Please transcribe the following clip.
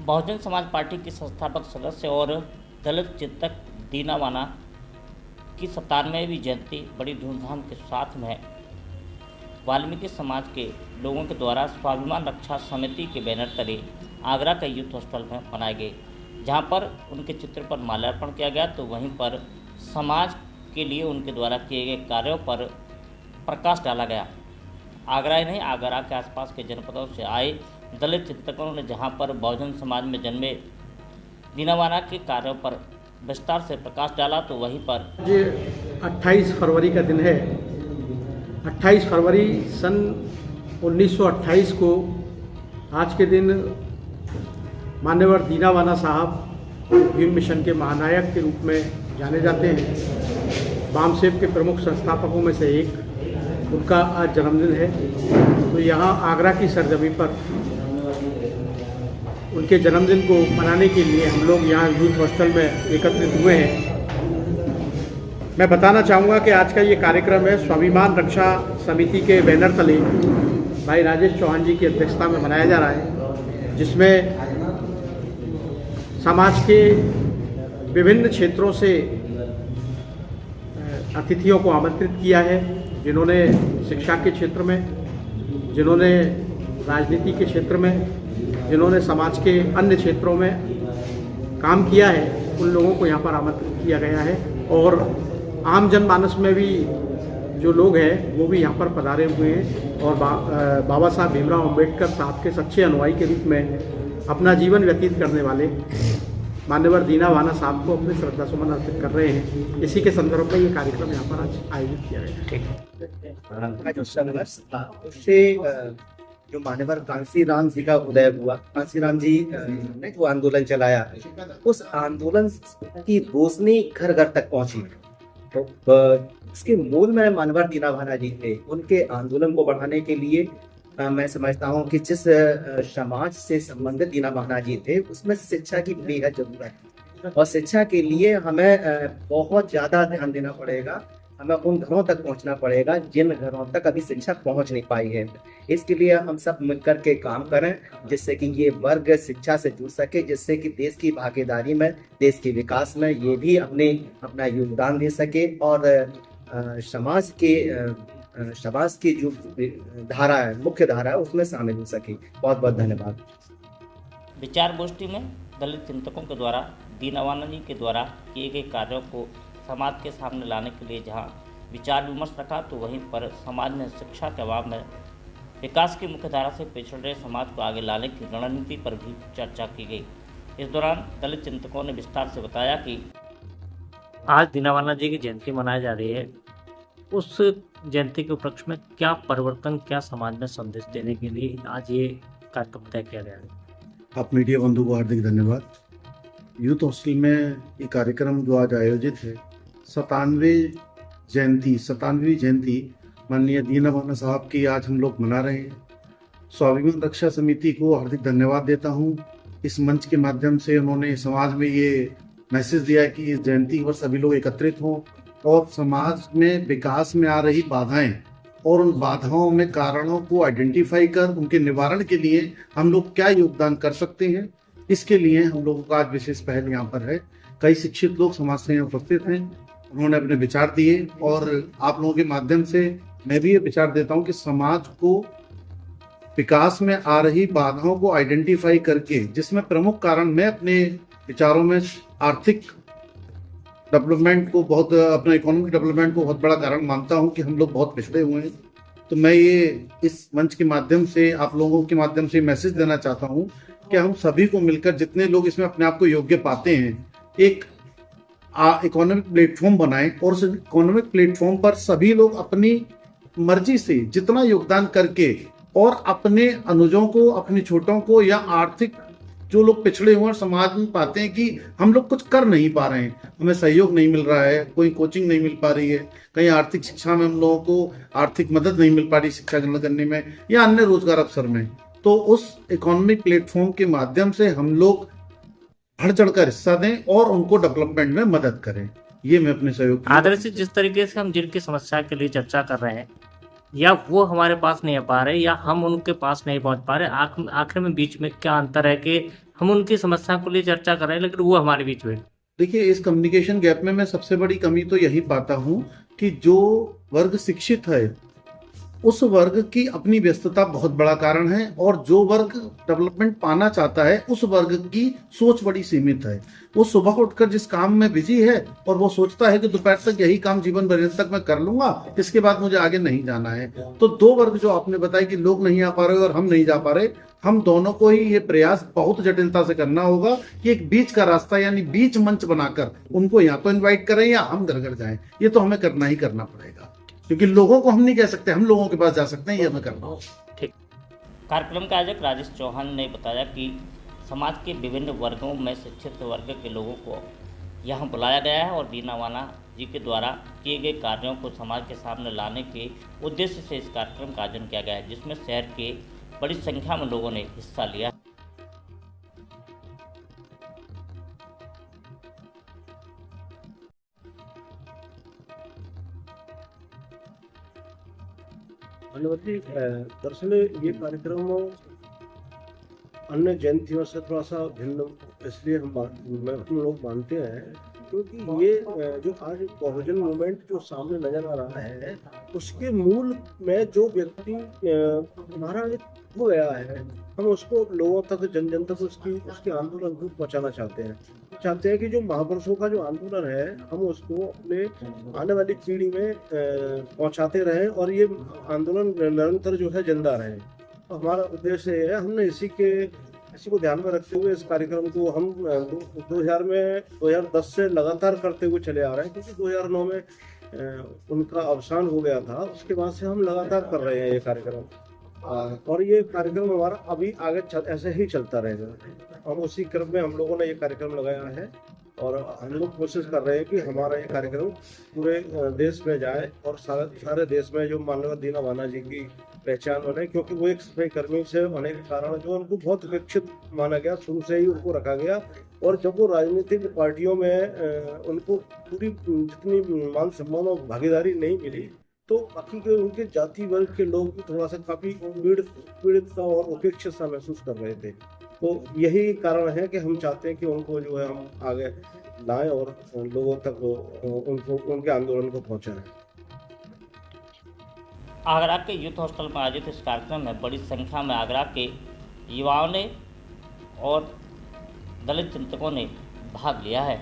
Bahujan Samaj party की संस्थापक सदस्य और दलित चिंतक दीना वाना की 97वीं जयंती बड़ी धूमधाम के साथ में वाल्मीकि समाज के लोगों के द्वारा स्वाभिमान रक्षा समिति के बैनर तले आगरा के यूथ हॉस्टल में मनाए गए, जहां पर उनके चित्र पर माल्यार्पण किया गया। तो वहीं पर समाज के लिए उनके द्वारा किए गए कार्यों पर प्रकाश डाला गया। आगरा ही नहीं, आगरा के आसपास के जनपदों से आए दलित चिंतकों ने जहां पर बहुजन समाज में जन्मे दीना वाना के कार्यों पर विस्तार से प्रकाश डाला। तो वहीं पर ये 28 फरवरी का दिन है। 28 फरवरी सन 1928 को आज के दिन मान्यवर दीना वाना साहब भीम मिशन के महानायक के रूप में जाने जाते हैं। बामसेब के प्रमुख संस्थापकों में से एक उनका आज जन्मदिन है। तो यहाँ आगरा की सरजमी पर उनके जन्मदिन को मनाने के लिए हम लोग यहाँ यूथ हॉस्टल में एकत्रित हुए हैं। मैं बताना चाहूँगा कि आज का ये कार्यक्रम है स्वाभिमान रक्षा समिति के बैनर तले भाई राजेश चौहान जी की अध्यक्षता में मनाया जा रहा है, जिसमें समाज के विभिन्न क्षेत्रों से अतिथियों को आमंत्रित किया है, जिन्होंने शिक्षा के क्षेत्र में, जिन्होंने राजनीति के क्षेत्र में, जिन्होंने समाज के अन्य क्षेत्रों में काम किया है, उन लोगों को यहाँ पर आमंत्रित किया गया है। और आम जनमानस में भी जो लोग हैं वो भी यहाँ पर पधारे हुए हैं और बाबा साहब भीमराव अम्बेडकर साहब के सच्चे अनुयायी के रूप में अपना जीवन व्यतीत करने वाले मान्यवर दीना वाना साहब को अपने श्रद्धा सुमन अर्पित कर रहे हैं। इसी के संदर्भ में ये कार्यक्रम यहाँ पर आज आयोजित किया गया है। उससे जो मान्यवर कांसीराम जी का उदय हुआ, कांसीराम जी ने जो आंदोलन चलाया, उस आंदोलन की रोशनी घर घर तक पहुंची। तो इसके मूल में मान्यवर दीना वाना जी थे। उनके आंदोलन को बढ़ाने के लिए मैं समझता हूँ कि जिस समाज से संबंधित दीना वाना जी थे, उसमें शिक्षा की बेहद जरूरत है और शिक्षा के लिए हमें बहुत ज्यादा ध्यान देना पड़ेगा। हमें उन घरों तक पहुंचना पड़ेगा जिन घरों तक अभी शिक्षा पहुंच नहीं पाई है। इसके लिए हम सब मिलकर के काम करें, जिससे कि ये वर्ग शिक्षा से जुड़ सके, जिससे कि देश की भागीदारी में, देश के विकास में ये भी अपना योगदान दे सके और समाज की जो धारा है, मुख्य धारा है, उसमें शामिल हो सके। बहुत बहुत धन्यवाद। विचार गोष्ठी में दलित चिंतकों के द्वारा दीना वाना जी के द्वारा किए गए कार्यों को समाज के सामने लाने के लिए जहां विचार विमर्श रखा, तो वहीं पर समाज में शिक्षा के अभाव में विकास की मुख्य धारा से पिछड़ रहे समाज को आगे लाने की रणनीति पर भी चर्चा की गई। इस दौरान दलित चिंतकों ने विस्तार से बताया कि आज दीना वाना जी की जयंती मनाई जा रही है। उस जयंती के उपलक्ष्य में क्या परिवर्तन, क्या समाज में संदेश देने के लिए आज ये कार्यक्रम तय किया गया है। आप मीडिया बंधु को हार्दिक धन्यवाद। यूथ हॉस्टल में ये कार्यक्रम जो आज आयोजित है, 97वीं जयंती माननीय दीना वाना साहब की आज हम लोग मना रहे हैं। स्वाभिमान रक्षा समिति को हार्दिक धन्यवाद देता हूँ। इस मंच के माध्यम से उन्होंने समाज में ये मैसेज दिया है कि इस जयंती पर सभी लोग एकत्रित हों और समाज में विकास में आ रही बाधाएं और उन बाधाओं में कारणों को आइडेंटिफाई कर उनके निवारण के लिए हम लोग क्या योगदान कर सकते हैं, इसके लिए हम लोगों का आज विशेष पहल यहाँ पर है। कई शिक्षित लोग समाज से यहाँ उपस्थित हैं, उन्होंने अपने विचार दिए और आप लोगों के माध्यम से मैं भी ये विचार देता हूँ कि समाज को विकास में आ रही बाधाओं को आइडेंटिफाई करके, जिसमें प्रमुख कारण मैं अपने विचारों में आर्थिक डेवलपमेंट को बहुत, अपना इकोनॉमिक डेवलपमेंट को बहुत बड़ा कारण मानता हूँ कि हम लोग बहुत पिछड़े हुए हैं। तो मैं ये इस मंच के माध्यम से, आप लोगों के माध्यम से मैसेज देना चाहता हूँ कि हम सभी को मिलकर, जितने लोग इसमें अपने आप को योग्य पाते हैं, एक इकोनॉमिक प्लेटफॉर्म बनाएं और उस इकोनॉमिक प्लेटफॉर्म पर सभी लोग अपनी मर्जी से जितना योगदान करके और अपने अनुजों को, अपने छोटों को या आर्थिक जो लोग पिछड़े हुए समाज में पाते हैं कि हम लोग कुछ कर नहीं पा रहे हैं, हमें सहयोग नहीं मिल रहा है, कोई कोचिंग नहीं मिल पा रही है, कहीं आर्थिक शिक्षा में हम लोगों को आर्थिक मदद नहीं मिल पा रही शिक्षा ग्रहण करने में या अन्य रोजगार अवसर में, तो उस इकोनॉमिक प्लेटफॉर्म के माध्यम से हम लोग बढ़ चढ़कर हिस्सा दें और उनको डेवलपमेंट में मदद करें। ये मैं अपने सहयोग आदर्श जिस तरीके से हम जिनकी समस्या के लिए चर्चा कर रहे हैं, या वो हमारे पास नहीं आ पा रहे या हम उनके पास नहीं पहुंच पा रहे। आखिर में बीच में क्या अंतर है कि हम उनकी समस्या को लिए चर्चा कर रहे हैं लेकिन वो हमारे बीच में। देखिए, इस कम्युनिकेशन गैप में मैं सबसे बड़ी कमी तो यही पाता हूँ कि जो वर्ग शिक्षित है उस वर्ग की अपनी व्यस्तता बहुत बड़ा कारण है, और जो वर्ग डेवलपमेंट पाना चाहता है उस वर्ग की सोच बड़ी सीमित है। वो सुबह उठकर जिस काम में बिजी है और वो सोचता है कि दोपहर तक यही काम जीवन भर तक मैं कर लूंगा, इसके बाद मुझे आगे नहीं जाना है। तो दो वर्ग जो आपने बताया कि लोग नहीं आ पा रहे और हम नहीं जा पा रहे, हम दोनों को ही ये प्रयास बहुत जटिलता से करना होगा कि एक बीच का रास्ता यानी बीच मंच बनाकर उनको या तो इन्वाइट करें या हम घर घर जाएं। ये तो हमें करना ही करना पड़ेगा, क्योंकि लोगों को हम नहीं कह सकते, हम लोगों के पास जा सकते हैं, ये हमें करना होगा। ठीक। कार्यक्रम के आयोजक राजेश चौहान ने बताया कि समाज के विभिन्न वर्गों में शिक्षित वर्ग के लोगों को यहाँ बुलाया गया है और दीना वाना जी के द्वारा किए गए कार्यों को समाज के सामने लाने के उद्देश्य से इस कार्यक्रम का आयोजन किया गया है, जिसमें शहर के बड़ी संख्या में लोगों ने हिस्सा लिया। दरअसल ये कार्यक्रम अन्य जयंतियों से थोड़ा सा भिन्न इसलिए हम लोग मानते हैं क्योंकि ये जो आज बहुजन मूवमेंट जो सामने नजर आ रहा है उसके मूल में जो व्यक्ति हमारा हो गया है, हम उसको लोगों तक जन जन तक उसके आंदोलन को पहुंचाना चाहते हैं कि जो महापुरुषों का जो आंदोलन है हम उसको अपने आने वाली पीढ़ी में पहुंचाते रहें और ये आंदोलन निरंतर जो है जिंदा रहे। तो हमारा उद्देश्य है, हमने इसी को ध्यान में रखते हुए इस कार्यक्रम को हम 2010 से लगातार करते हुए चले आ रहे हैं, क्योंकि 2009 में उनका अवसान हो गया था। उसके बाद से हम लगातार कर रहे हैं ये कार्यक्रम, और ये कार्यक्रम हमारा अभी आगे ऐसे ही चलता रहेगा। हम उसी क्रम में हम लोगों ने ये कार्यक्रम लगाया है और हम लोग कोशिश कर रहे हैं कि हमारा ये कार्यक्रम पूरे देश में जाए और सारे देश में जो माननीय दीना वाना जी की पहचान बने, क्योंकि वो एक सफाई कर्मी से होने के कारण जो उनको बहुत उपेक्षित माना गया, शुरू से ही उनको रखा गया। और जब वो राजनीतिक पार्टियों में उनको पूरी जितनी मान सम्मान और भागीदारी नहीं मिली, तो बाकी के उनके जाति वर्ग के लोग भी थोड़ा सा काफी पीड़ित और उपेक्षित सा महसूस कर रहे थे। तो यही कारण है कि हम चाहते हैं कि उनको जो है हम आगे लाएं और लोगों तक उनको उनके आंदोलन को पहुंचाएं। आगरा के यूथ हॉस्टल में आयोजित इस कार्यक्रम में बड़ी संख्या में आगरा के युवाओं ने और दलित चिंतकों ने भाग लिया है।